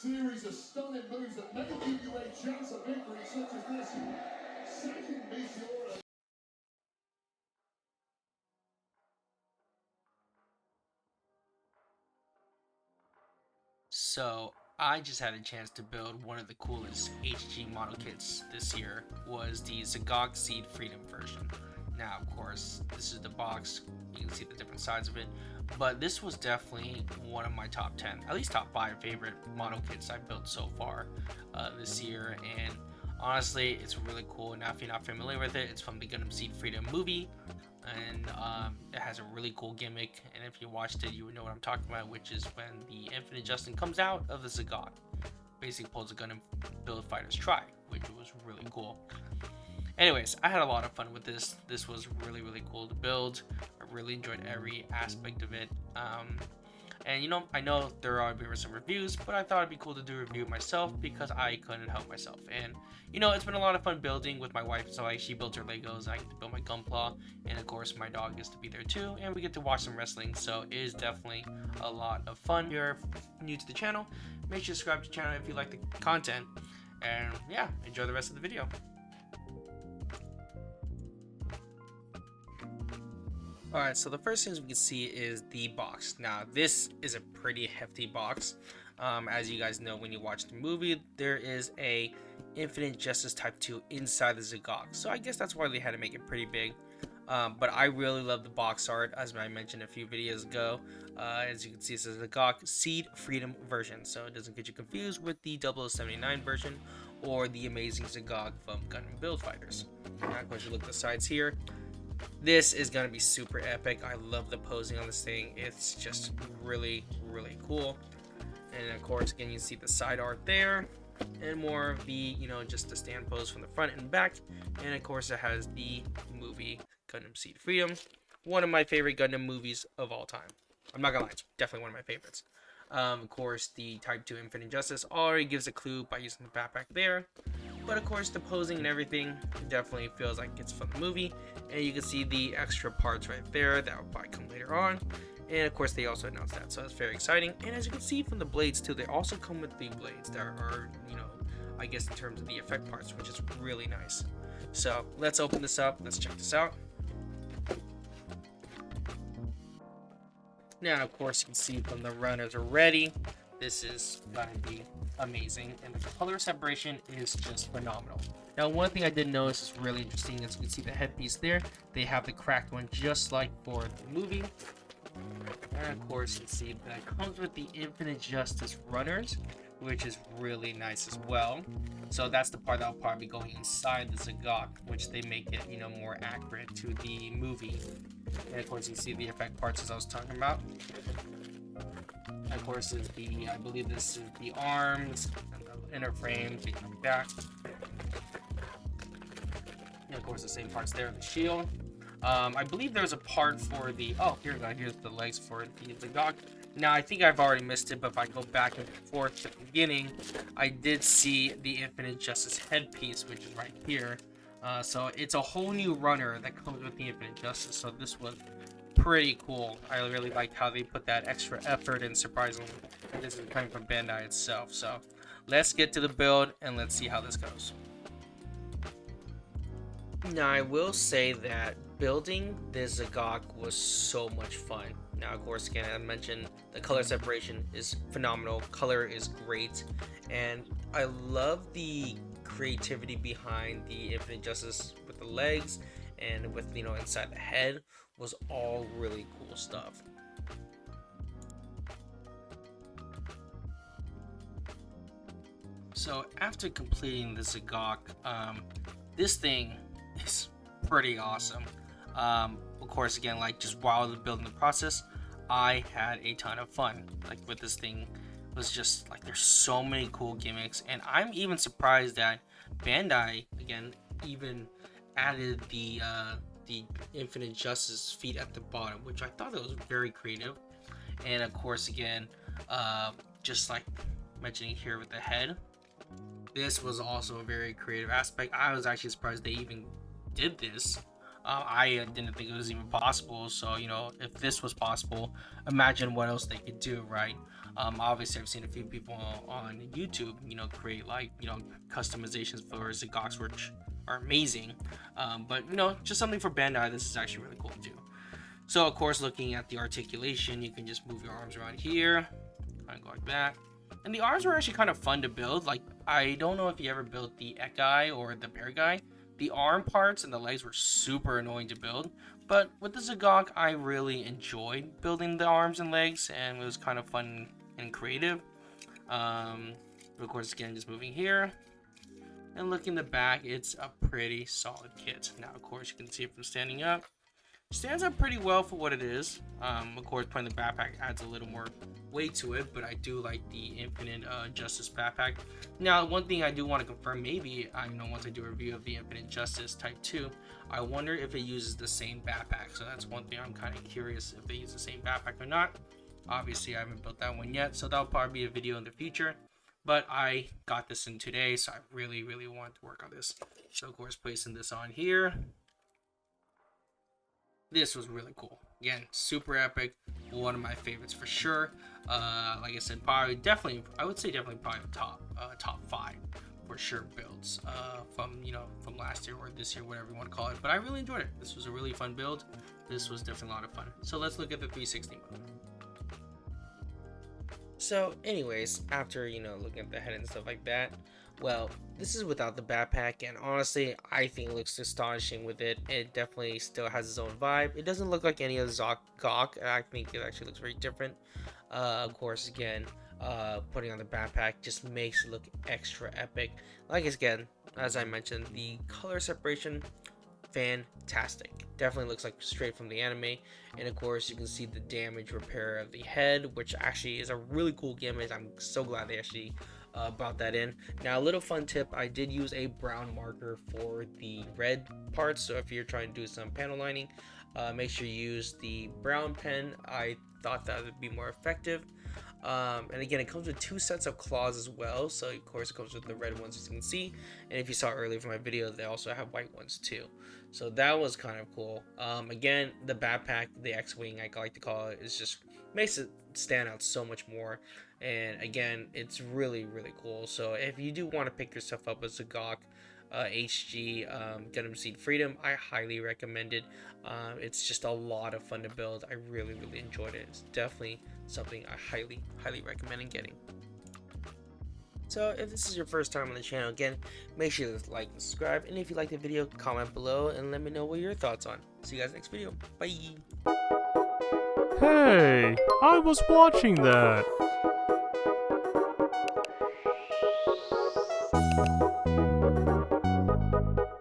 series of stunning moves that may give you a chance of victory, such as this second meteor. So I just had a chance to build one of the coolest HG model kits this year. Was the GOK Seed Freedom version. Now, of course, this is the box. You can see the different sides of it. But this was definitely one of my top 10, at least top 5 favorite model kits I've built so far this year. And honestly, it's really cool. Now, if you're not familiar with it, it's from the Gundam Seed Freedom movie. And it has a really cool gimmick, and if you watched it you would know what I'm talking about, which is when the Infinite Justin comes out of the GOK, basically pulls a gun and build fighters try, which was really cool. Anyways, I had a lot of fun with this. This was really cool to build. I really enjoyed every aspect of it. And you know, I know there are some reviews, but I thought it'd be cool to do a review myself because I couldn't help myself. And you know, it's been a lot of fun building with my wife. So like, she built her Legos, I get to build my Gunpla, and of course my dog gets to be there too, and we get to watch some wrestling. So it is definitely a lot of fun. If you're new to the channel, make sure to subscribe to the channel if you like the content. And yeah, enjoy the rest of the video. Alright, so the first things we can see is the box. Now, this is a pretty hefty box. As you guys know, when you watch the movie, there is a Infinite Justice Type 2 inside the GOK. So I guess that's why they had to make it pretty big. But I really love the box art, as I mentioned a few videos ago. As you can see, it says the GOK Seed Freedom version. So it doesn't get you confused with the 0079 version or the Amazing GOK from Gundam Build Fighters. Now, of course, you look at the sides here. This is going to be super epic. I love the posing on this thing. It's just really cool. And of course, again, you see the side art there. And more of the, you know, just the stand pose from the front and back. And of course, it has the movie Gundam Seed Freedom. One of my favorite Gundam movies of all time. I'm not going to lie, it's definitely one of my favorites. Of course, the Type 2 Infinite Justice already gives a clue by using the backpack there. But of course, the posing and everything definitely feels like it's from the movie. And you can see the extra parts right there that will probably come later on. And of course, they also announced that, so it's very exciting. And as you can see from the blades too, they also come with the blades that are, you know, I guess in terms of the effect parts, which is really nice. So let's open this up. Let's check this out. Now, of course, you can see from the runners already, this is going to be amazing, and the color separation is just phenomenal. Now, one thing I did notice is really interesting, as you can see the headpiece there, they have the cracked one just like for the movie. And of course, you can see that it comes with the Infinite Justice runners, which is really nice as well. So that's the part that'll probably be going inside the GOK, which they make it, you know, more accurate to the movie. And of course, you see the effect parts as I was talking about. And of course, is the, I believe this is the arms and the inner frame, the back. And of course, the same parts there, the shield. I believe there's a part for the, oh, here we go, here's the legs for the GOK. Now, I think I've already missed it, but if I go back and forth to the beginning, I did see the Infinite Justice headpiece, which is right here. So it's a whole new runner that comes with the Infinite Justice, so this was pretty cool. I really liked how they put that extra effort, and surprisingly, this is coming from Bandai itself. So let's get to the build, and let's see how this goes. Now, I will say that building this GOK was so much fun. Now, of course, again, I mentioned the color separation is phenomenal. Color is great. And I love the creativity behind the Infinite Justice with the legs and with, you know, inside the head was all really cool stuff. So after completing the GOK, this thing is pretty awesome. Of course, again, like just while building the process, I had a ton of fun. Like with this thing, was just like there's so many cool gimmicks, and I'm even surprised that Bandai again even added the Infinite Justice feet at the bottom, which I thought that was very creative. And of course, again, just like mentioning here with the head, this was also a very creative aspect. I was actually surprised they even did this. I didn't think it was even possible. So, you know, if this was possible, imagine what else they could do, right? Obviously, I've seen a few people on YouTube, you know, create like, you know, customizations for Zagoks, which are amazing. But, you know, just something for Bandai, this is actually really cool to do. So, of course, looking at the articulation, you can just move your arms around here, kind of go like that. And the arms were actually kind of fun to build. Like, I don't know if you ever built the Ek guy or the Bear guy. The arm parts and the legs were super annoying to build. But with the Zagok, I really enjoyed building the arms and legs, and it was kind of fun and creative. Of course, again, just moving here. And looking in the back, it's a pretty solid kit. Now, of course, you can see it from standing up. Stands up pretty well for what it is. Of course, putting the backpack adds a little more weight to it, but I do like the Infinite Justice backpack. Now, one thing I do want to confirm, maybe I know once I do a review of the Infinite Justice Type 2, I wonder if it uses the same backpack. So that's one thing I'm kind of curious if they use the same backpack or not. Obviously, I haven't built that one yet, so that'll probably be a video in the future. But I got this in today, so I really want to work on this. So, of course, placing this on here. This was really cool. Again, super epic. One of my favorites for sure. Like I said, probably definitely, I would say definitely probably top 5 for sure builds from, you know, from last year or this year, whatever you want to call it. But I really enjoyed it. This was a really fun build. This was definitely a lot of fun. So let's look at the 360 mode. So anyways, after, you know, looking at the head and stuff like that, well, this is without the backpack, and honestly, I think it looks astonishing with it. It definitely still has its own vibe. It doesn't look like any of the GOK, and I think it actually looks very different. Of course, again, putting on the backpack just makes it look extra epic. Like, again, as I mentioned, the color separation, fantastic. Definitely looks like straight from the anime. And of course, you can see the damage repair of the head, which actually is a really cool gimmick. I'm so glad they actually brought that in. Now, a little fun tip, I did use a brown marker for the red parts, so if you're trying to do some panel lining, make sure you use the brown pen. I thought that would be more effective. And again, it comes with 2 sets of claws as well, so of course it comes with the red ones, as you can see, and if you saw earlier from my video, they also have white ones too, so that was kind of cool. Again, the backpack, the X-Wing, I like to call it, is just makes it stand out so much more. And again, it's really cool. So if you do want to pick yourself up as a GOK HG Gundam Seed Freedom, I highly recommend it. It's just a lot of fun to build. I really enjoyed it. It's definitely something I highly recommend getting. So if this is your first time on the channel, again, make sure to like and subscribe, and if you like the video, comment below and let me know what your thoughts on. See you guys next video. Bye. Hey, I was watching that.